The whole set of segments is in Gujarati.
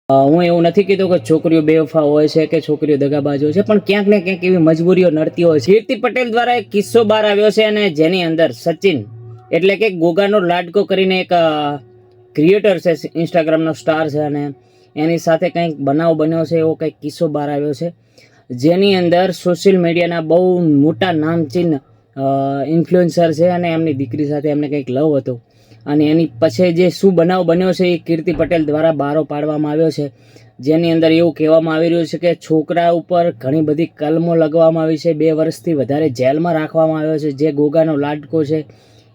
હું એવું નથી કીધું કે છોકરીઓ બેવફા હોય છે કે છોકરીઓ દગાબાજ હોય છે, પણ ક્યાંક ને ક્યાંક એવી મજબૂરીઓ નડતી હોય છે. કીર્તિ પટેલ દ્વારા એક કિસ્સો બહાર આવ્યો છે અને જેની અંદર સચિન એટલે કે ગોગાનો લાડકો કરીને એક ક્રિએટર છે, ઇન્સ્ટાગ્રામનો સ્ટાર છે, અને એની સાથે કંઈક બનાવ બન્યો છે એવો કંઈક કિસ્સો બહાર આવ્યો છે, જેની અંદર સોશિયલ મીડિયાના બહુ મોટા નામચીન ઇન્ફ્લુએન્સર છે અને એમની દીકરી સાથે એમને કંઈક લવ હતો, અને એની પછી જે શું બનાવ બન્યો છે એ કીર્તિ પટેલ દ્વારા બહારો પાડવામાં આવ્યો છે, જેની અંદર એવું કહેવામાં આવી રહ્યું છે કે છોકરા ઉપર ઘણી બધી કલમો લગાવવામાં આવી છે, 2 વર્ષથી વધારે જેલમાં રાખવામાં આવ્યો છે જે ગોગાનો લાડકો છે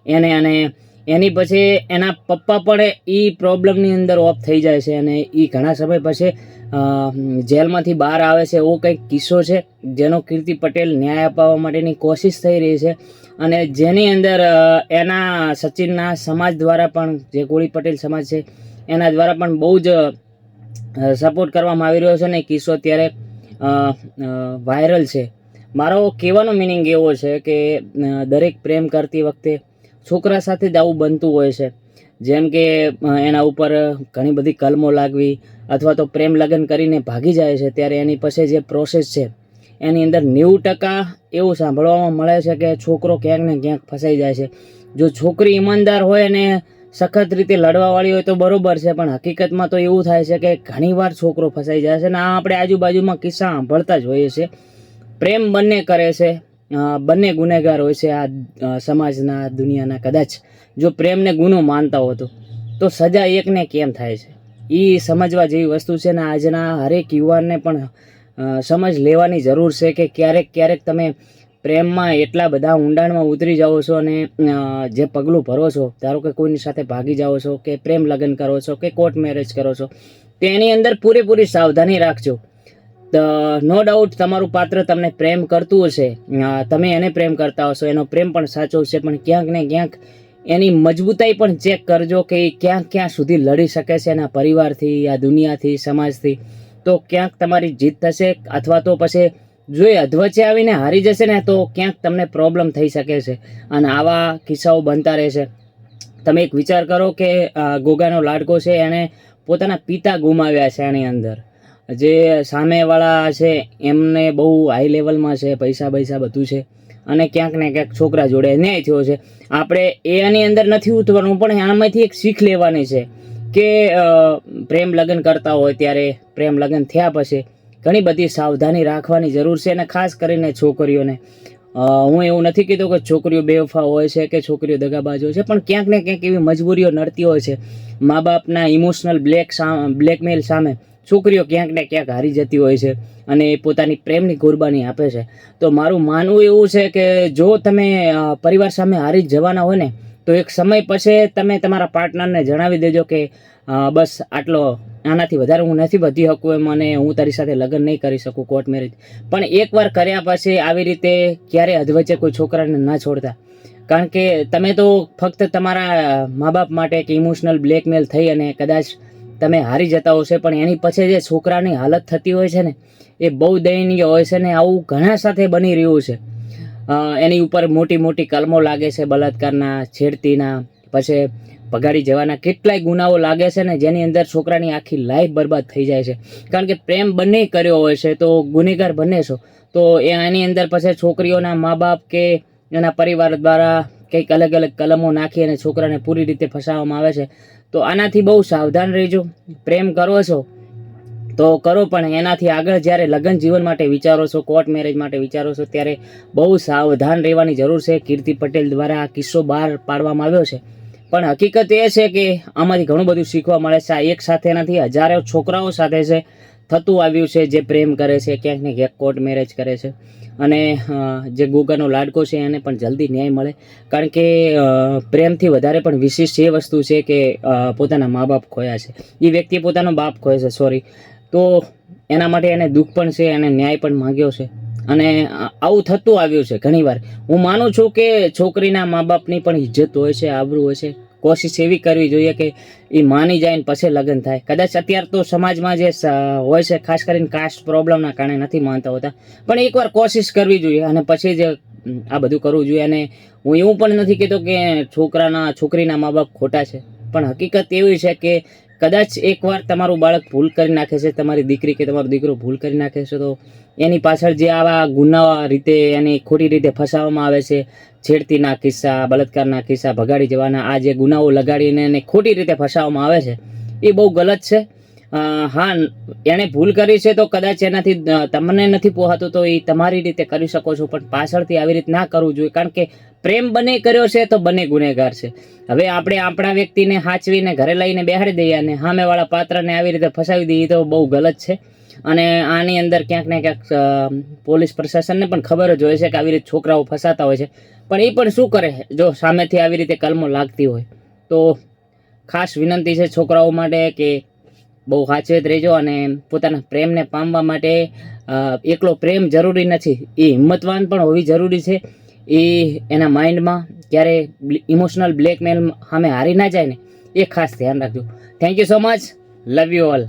એને, અને એની પછી એના પપ્પા પણ એ પ્રોબ્લેમની અંદર ઓફ થઈ જાય છે અને એ ઘણા સમય પછી જેલમાંથી બહાર આવે છે. એવો કંઈક કિસ્સો છે જેનો કીર્તિ પટેલ ન્યાય અપાવવા માટેની કોશિશ થઈ રહી છે, અને જેની અંદર એના સચિનના સમાજ દ્વારા પણ, જે કોળી પટેલ સમાજ છે એના દ્વારા પણ બહુ જ સપોર્ટ કરવામાં આવી રહ્યો છે અને કિસ્સો અત્યારે વાયરલ છે. મારો કહેવાનો મિનિંગ એવો છે કે દરેક પ્રેમ કરતી વખતે છોકરા સાથે જ આવું બનતું હોય છે, જેમ કે એના ઉપર ઘણી બધી કલમો લાગવી અથવા તો પ્રેમ લગ્ન કરીને ભાગી જાય છે, ત્યારે એની પછી જે પ્રોસેસ છે એની અંદર 90% એવું સાંભળવામાં મળે છે કે છોકરો ક્યાંક ને ક્યાંક ફસાઈ જાય છે. જો છોકરી ઈમાનદાર હોય અને સખત રીતે લડવાવાળી હોય તો બરોબર છે, પણ હકીકતમાં તો એવું થાય છે કે ઘણીવાર છોકરો ફસાઈ જાય છે, અને આ આપણે આજુબાજુમાં કિસ્સા સાંભળતા જ હોઈએ છીએ. પ્રેમ બંને કરે છે, બંને ગુનેગાર હોય છે આ સમાજના, દુનિયાના. કદાચ જો પ્રેમને ગુનો માનતા હો તો સજા એકને કેમ થાય છે એ સમજવા જેવી વસ્તુ છે, ને આજના હરેક યુવાનને પણ સમજ લેવાની જરૂર છે કે ક્યારેક તમે પ્રેમમાં એટલા બધા ઊંડાણમાં ઉતરી જાઓ છો અને જે પગલું ભરો છો, ધારો કે કોઈની સાથે ભાગી જાઓ છો કે પ્રેમ લગ્ન કરો છો કે કોર્ટ મેરેજ કરો છો, તો એની અંદર પૂરેપૂરી સાવધાની રાખજો. નો ડાઉટ તમારું પાત્ર તમને પ્રેમ કરતું હશે, તમે એને પ્રેમ કરતા હશો, એનો પ્રેમ પણ સાચો છે, પણ ક્યાંક ને ક્યાંક એની મજબૂતાઈ પણ ચેક કરજો કે એ ક્યાં સુધી લડી શકે છે એના પરિવારથી, આ દુનિયાથી, સમાજથી. તો ક્યાંક તમારી જીત થશે, અથવા તો પછી જો એ અધવચ્ચે આવીને હારી જશે ને તો ક્યાંક તમને પ્રોબ્લેમ થઈ શકે છે, અને આવા કિસ્સાઓ બનતા રહેશે. તમે એક વિચાર કરો કે ગોગાનો લાડકો છે એણે પોતાના પિતા ગુમાવ્યા છે, આની અંદર જે સામેવાળા છે એમને બહુ હાઈ લેવલમાં છે, પૈસા બધું છે, અને ક્યાંક ને ક્યાંક છોકરા જોડે ન્યાય થયો છે. આપણે એની અંદર નથી ઉતરવાનું, પણ આમાંથી એક શીખ લેવાની છે કે પ્રેમ લગ્ન કરતા હોય ત્યારે, પ્રેમ લગ્ન થયા પછી ઘણી બધી સાવધાની રાખવાની જરૂર છે, અને ખાસ કરીને છોકરીઓને. હું એવું નથી કીધું કે છોકરીઓ બેવફા હોય છે કે છોકરીઓ દગાબાજ હોય છે, પણ ક્યાંક ને ક્યાંક એવી મજબૂરીઓ નડતી હોય છે. મા બાપના ઇમોશનલ બ્લેકમેલ સામે છોકરીઓ ક્યાંક ને ક્યાંક હારી જતી હોય છે અને પોતાની પ્રેમની કુરબાની આપે છે. તો મારું માનવું એવું છે કે જો તમે પરિવાર સામે હારી જવાના હોય ને તો એક સમય પછી તમે તમારા પાર્ટનરને જણાવી દેજો કે બસ આટલો, આનાથી વધારે હું નથી વધી શકું એમ, અને હું તારી સાથે લગ્ન નહીં કરી શકું, કોર્ટ મેરેજ. પણ એકવાર કર્યા પછી આવી રીતે ક્યારે અધવચ્ચે કોઈ છોકરાને ના છોડતા, કારણ કે તમે તો ફક્ત તમારા મા બાપ માટે કે ઇમોશનલ બ્લેકમેલ થઈ અને કદાચ તમે હારી જતા હશે, પણ એની પછી જે છોકરાની હાલત થતી હોય છે ને એ બહુ દયનીય હોય છે, ને આવું ઘણા સાથે બની રહ્યું છે. એની ઉપર મોટી કલમો લાગે છે, બલાત્કારના, છેડતીના, પછી ભગાડી જવાના કેટલાય ગુનાઓ લાગે છે ને, જેની અંદર છોકરાની આખી લાઈફ બરબાદ થઈ જાય છે. કારણ કે પ્રેમ બંને કર્યો હોય છે તો ગુનેગાર બંને છો, તો એની અંદર પછી છોકરીઓના મા બાપ કે એના પરિવાર દ્વારા કંઈક અલગ કલમો નાખી અને છોકરાને પૂરી રીતે ફસાવવામાં આવે છે. તો આનાથી બહુ સાવધાન રહેજો. પ્રેમ કરો છો તો કરો, પણ એનાથી આગળ જ્યારે લગ્ન જીવન માટે વિચારો છો, કોર્ટ મેરેજ માટે વિચારો છો, ત્યારે બહુ સાવધાન રહેવાની જરૂર છે. કીર્તિ પટેલ દ્વારા આ કિસ્સો બહાર પાડવામાં આવ્યો છે, પણ હકીકત એ છે કે આમાંથી ઘણું બધું શીખવા મળે છે. આ એક સાથે નથી, હજારો છોકરાઓ સાથે છે થતું આવ્યું છે જે પ્રેમ કરે છે, ક્યાંક ને ક્યાંક કોર્ટ મેરેજ કરે છે, અને જે ગોગાનો લાડકો છે એને પણ જલ્દી ન્યાય મળે. કારણ કે પ્રેમથી વધારે પણ વિશેષ એ વસ્તુ છે કે પોતાના મા બાપ ખોયા છે, એ વ્યક્તિએ પોતાનો બાપ ખોયો છે, સોરી, તો એના માટે એને દુઃખ પણ છે, એને ન્યાય પણ માંગ્યો છે, અને આવું થતું આવ્યું છે ઘણીવાર. હું માનું છું કે છોકરીના મા બાપની પણ ઇજ્જત હોય છે, આબરૂ હોય છે. કોશિશ એવી કરવી જોઈએ કે એ માની જાય ને પછી લગ્ન થાય. કદાચ અત્યારે તો સમાજમાં જે હોય છે, ખાસ કરીને કાસ્ટ પ્રોબ્લેમના કારણે નથી માનતા હોતા, પણ એકવાર કોશિશ કરવી જોઈએ અને પછી જ આ બધું કરવું જોઈએ. અને હું એવું પણ નથી કહેતો કે છોકરીના મા બાપ ખોટા છે, પણ હકીકત એવી છે કે કદાચ એકવાર તમારું બાળક ભૂલ કરી નાખે છે, તમારી દીકરી કે તમારો દીકરો ભૂલ કરી નાખે છે, તો એની પાછળ જે આવા ગુના રીતે એની ખોટી રીતે ફસાવવામાં આવે છે, છેડતીના કિસ્સા, બળાત્કારના કિસ્સા, ભગાડી જવાના, આ જે ગુનાઓ લગાડીને એને ખોટી રીતે ફસાવવામાં આવે છે, એ બહુ ગલત છે. હા, એણે ભૂલ કરી છે તો કદાચ એનાથી તમને નથી પોહાતું તો એ તમારી રીતે કરી શકો છો, પણ પાછળથી આવી રીતે ના કરવું જોઈએ, કારણ કે પ્રેમ બને કર્યો છે તો બને ગુનેગાર છે. હવે આપણે આપણા વ્યક્તિને હાચવીને ઘરે લઈને બેહાડી દઈએ અને સામેવાળા પાત્રને આવી રીતે ફસાવી દઈએ તો બહુ ગલત છે. અને આની અંદર ક્યાંક ને ક્યાંક પોલીસ પ્રશાસનને પણ ખબર જ હોય છે કે આવી રીતે છોકરાઓ ફસાતા હોય છે, પણ એ પણ શું કરે જો સામેથી આવી રીતે કલમો લાગતી હોય તો. ખાસ વિનંતી છે છોકરાઓ માટે કે બહુ સાચવેત રહેજો, અને પોતાના પ્રેમને પામવા માટે એકલો પ્રેમ જરૂરી નથી, એ હિંમતવાન પણ હોવી જરૂરી છે. એ એના માઇન્ડમાં ક્યારે ઇમોશનલ બ્લેકમેલ સામે હારી ના જાય ને, એ ખાસ ધ્યાન રાખજો. Thank you so much. Love you all.